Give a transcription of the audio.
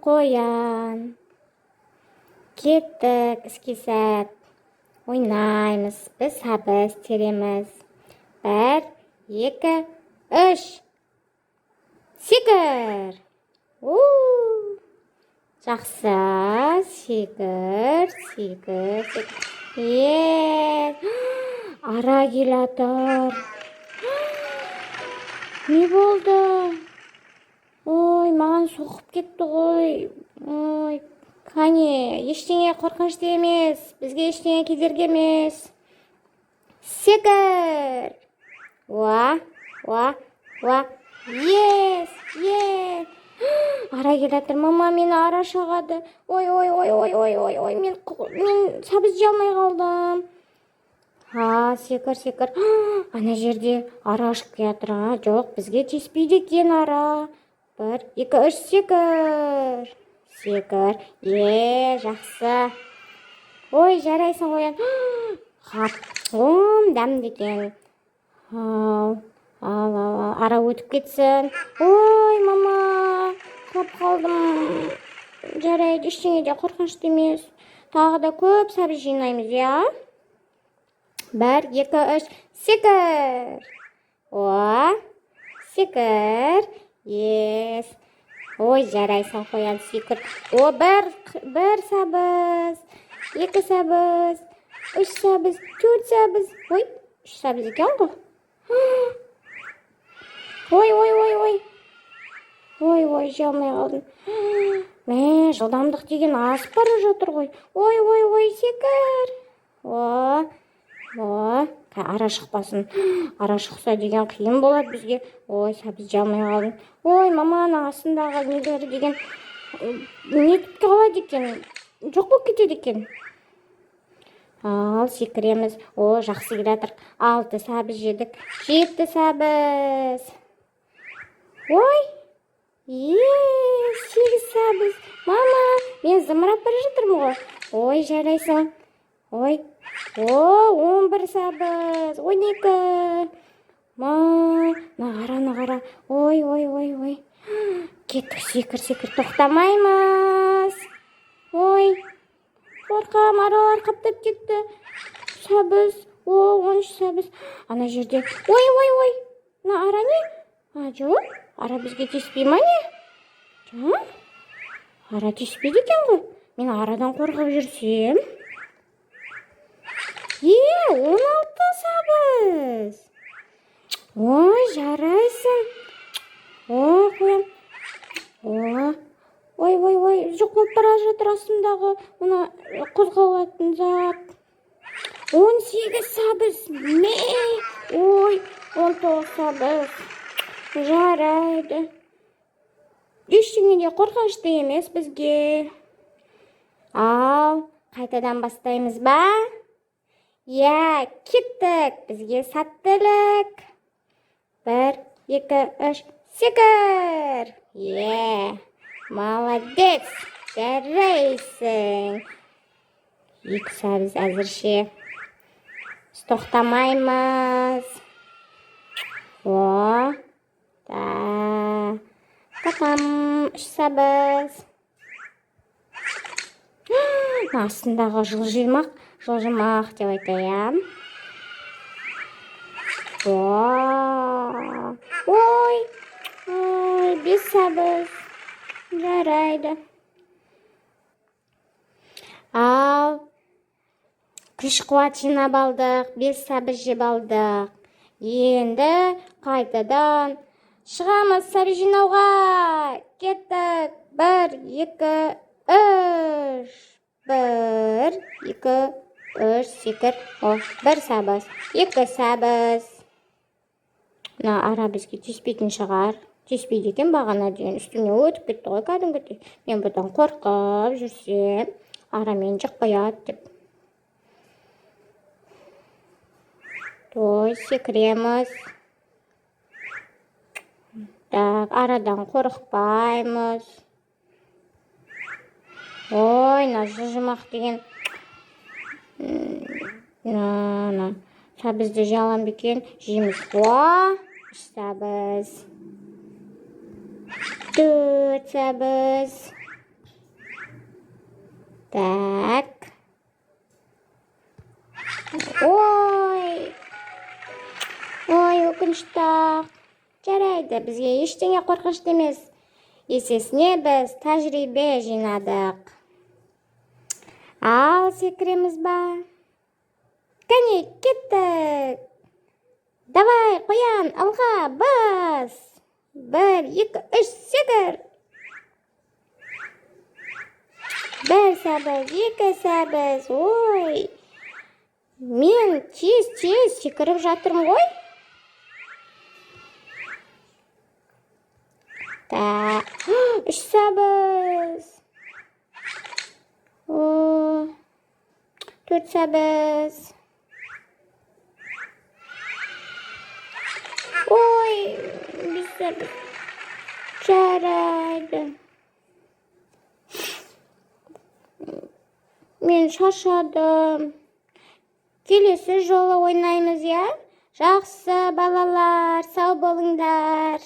қоян. Кеттік іске сәт. Ойнаймыз, біз сәбіз тереміз. 1, 2, 3. Секір. Жақсы. Секір. Ара келатыр. Не болды? Ой, маған соқып кетті ғой. Ой, қане, ештеңе қорқынышты емес. Бізге ештеңе кедергі емес. Секір. Уа. Yes. Ара келатыр. Мама, мені ара шағады. Ой, мен сәбіз жей алмай қалдым. Секір. Ана жерде ара ашып келатыр. Жоқ, бізге тиіспейді екен ара. 1, 2, 3, секір. Жақсы. Ой, жарайсың қоян. Дәмді екен. Ара өтіп кетсін. Ой, мама, қап қалдым. Жарайды, ештеңе де қорқынышты емес. Тағы да көп сәбіз жинаймыз, я? 1, 2, 3, секір. Секір. Yes. Ой, жарайсың қоян, секір. Бір сәбіз, 2 сәбіз, 3 сәбіз, 4 сәбіз. Ой, 3 сәбіз екен ғой. Ой, жей алмай қалдым. Жылдамдық деген асып бара жатыр ғой. Ой, секір. Ара шықпасын. Ара шықса деген қиын болады бізге. Ой, сәбіз жей алмай қалдым. Ой, маманың астындағы нелері деген нетіп қалады екен. Жоқ болып кетеді екен. Ал, секіреміз. Жақсы келатыр. 6 сәбіз жедік. 7 сәбіз. Ой, 8 сәбіз. Мама, мен зымырап бара жатырмын ғой. Ой, жарайсың. Ой, 11 сәбіз. 12. Нағара. Ой. Кеттік, секір. Тоқтамаймыз. Ой. Қорқам, аралар қаптап кетті. Сәбіз. 13 сәбіз. Ана жерде. Ой. Ара не? Жоқ. Ара бізге тиіспей ма не? Жоқ. Ара тиіспейді екен ғой. Мен арадан қорқып жүрсем. 16 сәбіз. Ой, жарайсың. Қоям. Ой, жоқ болып бара жатыр астымдағы мына қозғалатын зат. 18 сәбіз. Ой, 19 сәбіз. Жарайды. Ештеңе де қорқынышты емес бізге. Ал, қайтадан бастаймыз ба? Кеттік. Бізге сәттілік. 1, 2, 3, секір. Молодец, жарайсың. 2 сәбіз әзірше. Біз тоқтамаймыз. Тақам, 3 сәбіз. Астындағы жылжымақ деп айтайам. Ой, 5 сәбіз. Жарайды. Ал, күш-қуат жинап алдық, 5 сәбіз жеп алдық. Енді қайтадан шығамыз сәбіз жинауға. Кеттік. 1, 2, 3. 1, 2, 3, секір. 1 сәбіз, 2 сәбіз. Ара бізге тиіспейтін шығар. Тиіспейді екен бағана дейін. Үстіне өтіп кетті ғой кәдімгідей. Мен бұдан қорқып жүрсем, ара мені жықпаяды деп. Секіреміз. Арадан қорықпаймыз. Ой, жылжымақ деген. Сәбізді жалам бекен. Жейміз. 3 сәбіз. 4 сәбіз. Так. Ой. Ой, өкінішті. Жарайды, бізге ештеңе қорқынышты емес. Есесіне біз тәжірибе жинадық. Ал секіреміз ба? Кәне, кеттік. Давай, қоян, алға, бас. 1, 2, 3, секір. 1 сәбіз, 2 сәбіз. Ой. Мен тез секіріп жатырмын ғой. Так, 3 сәбіз. 4 сәбіз. Ой, 5 сәбіз. Жарайды. Мен шаршадым. Келесі жолы ойнаймыз, я? Жақсы балалар, сау болыңдар.